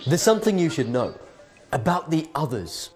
There's something you should know about the others.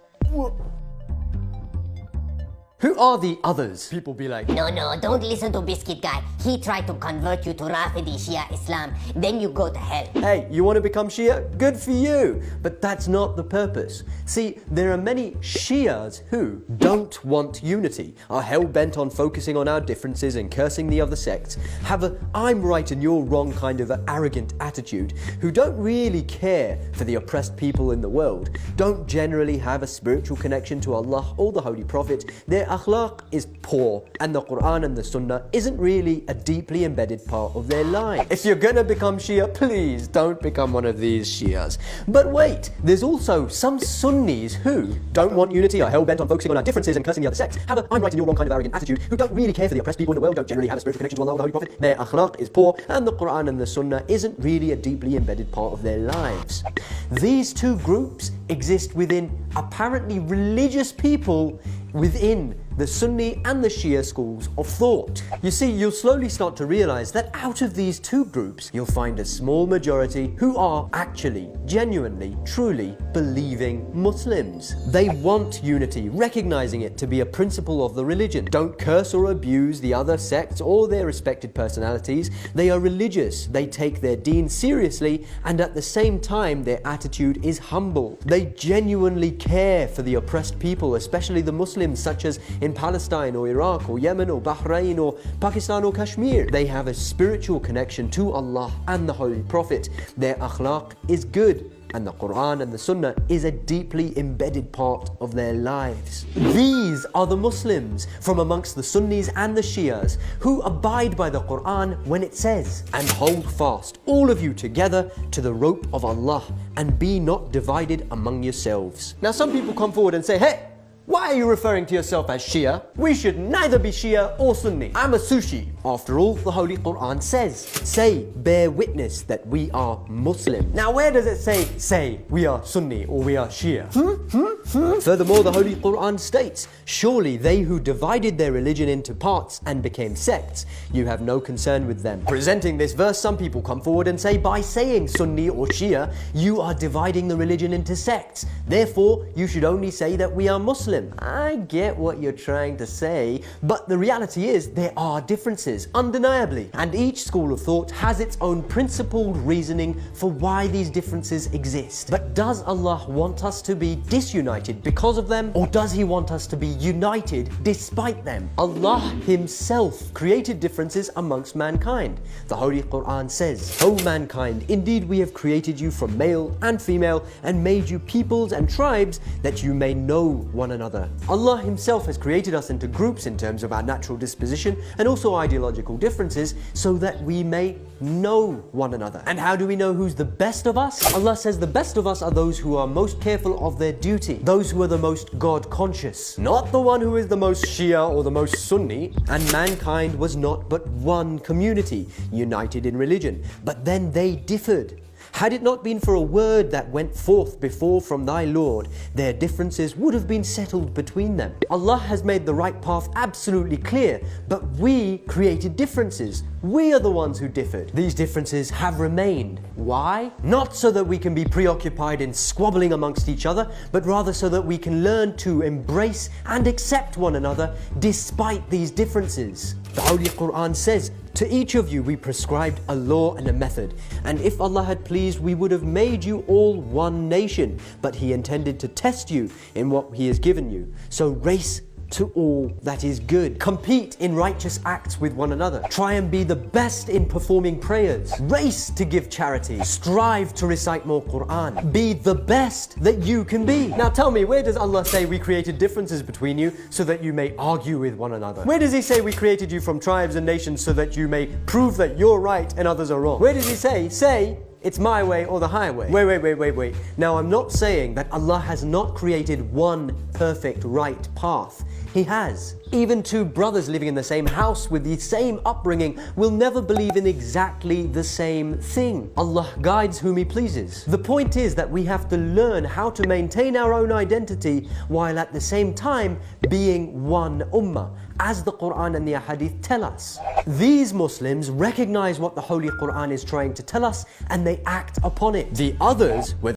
Who are the others? People be like, No, don't listen to Biscuit Guy. He tried to convert you to Rafidi Shia Islam. Then you go to hell. hey, you want to become Shia? Good for you. But that's not the purpose. See, there are many Shias who don't want unity, are hell-bent on focusing on our differences and cursing the other sects, have a I'm right and you're wrong kind of arrogant attitude, who don't really care for the oppressed people in the world, don't generally have a spiritual connection to Allah or the Holy Prophet. Their akhlaq is poor, and the Quran and the Sunnah isn't really a deeply embedded part of their lives. If you're gonna become Shia, please don't become one of these Shias. But wait, there's also some Sunnis who don't want unity, are hell-bent on focusing on our differences and cursing the other sects, have a I'm right and you're wrong kind of arrogant attitude, who don't really care for the oppressed people in the world, don't generally have a spiritual connection to Allah or the Holy Prophet. Their akhlaq is poor, and the Quran and the Sunnah isn't really a deeply embedded part of their lives. These two groups exist within apparently religious people within the Sunni and the Shia schools of thought. You see, you'll slowly start to realize that out of these two groups, you'll find a small majority who are actually, genuinely, truly believing Muslims. They want unity, recognizing it to be a principle of the religion. Don't curse or abuse the other sects or their respected personalities. They are religious, they take their deen seriously, and at the same time, their attitude is humble. They genuinely care for the oppressed people, especially the Muslims, such as in Palestine or Iraq or Yemen or Bahrain or Pakistan or Kashmir. They have a spiritual connection to Allah and the Holy Prophet. Their akhlaq is good, and the Quran and the Sunnah is a deeply embedded part of their lives. These are the Muslims from amongst the Sunnis and the Shias who abide by the Quran when it says, and hold fast, all of you together, to the rope of Allah, and be not divided among yourselves. Now some people come forward and say, hey, why are you referring to yourself as Shia? We should neither be Shia or Sunni. I'm a Sushi. After all, the Holy Quran says, say, bear witness that we are Muslim. Now where does it say we are Sunni or we are Shia? Furthermore, the Holy Quran states, surely they who divided their religion into parts and became sects, you have no concern with them. Presenting this verse, some people come forward and say, by saying Sunni or Shia, you are dividing the religion into sects. Therefore, you should only say that we are Muslim. I get what you're trying to say, but the reality is there are differences, undeniably, and each school of thought has its own principled reasoning for why these differences exist. But does Allah want us to be disunited because of them, or does He want us to be united despite them? Allah Himself created differences amongst mankind. The Holy Quran says, O mankind, indeed we have created you from male and female and made you peoples and tribes that you may know one another. Allah Himself has created us into groups in terms of our natural disposition and also ideological differences so that we may know one another. And how do we know who's the best of us? Allah says the best of us are those who are most careful of their duty, those who are the most God conscious, not the one who is the most Shia or the most Sunni. And mankind was not but one community, united in religion, but then they differed. Had it not been for a word that went forth before from thy Lord, their differences would have been settled between them. Allah has made the right path absolutely clear, but we created differences. We are the ones who differed. These differences have remained. Why? Not so that we can be preoccupied in squabbling amongst each other, but rather so that we can learn to embrace and accept one another despite these differences. The Holy Quran says, to each of you we prescribed a law and a method, and if Allah had pleased we would have made you all one nation, but He intended to test you in what He has given you. So race to all that is good. Compete in righteous acts with one another. Try and be the best in performing prayers. Race to give charity. Strive to recite more Quran. Be the best that you can be. Now tell me, where does Allah say we created differences between you so that you may argue with one another? Where does He say we created you from tribes and nations so that you may prove that you're right and others are wrong? Where does He say, it's my way or the highway? Wait. Now I'm not saying that Allah has not created one perfect right path. He has. Even two brothers living in the same house with the same upbringing will never believe in exactly the same thing. Allah guides whom He pleases. The point is that we have to learn how to maintain our own identity while at the same time being one ummah, as the Quran and the Ahadith tell us. These Muslims recognize what the Holy Quran is trying to tell us and they act upon it. The others, whether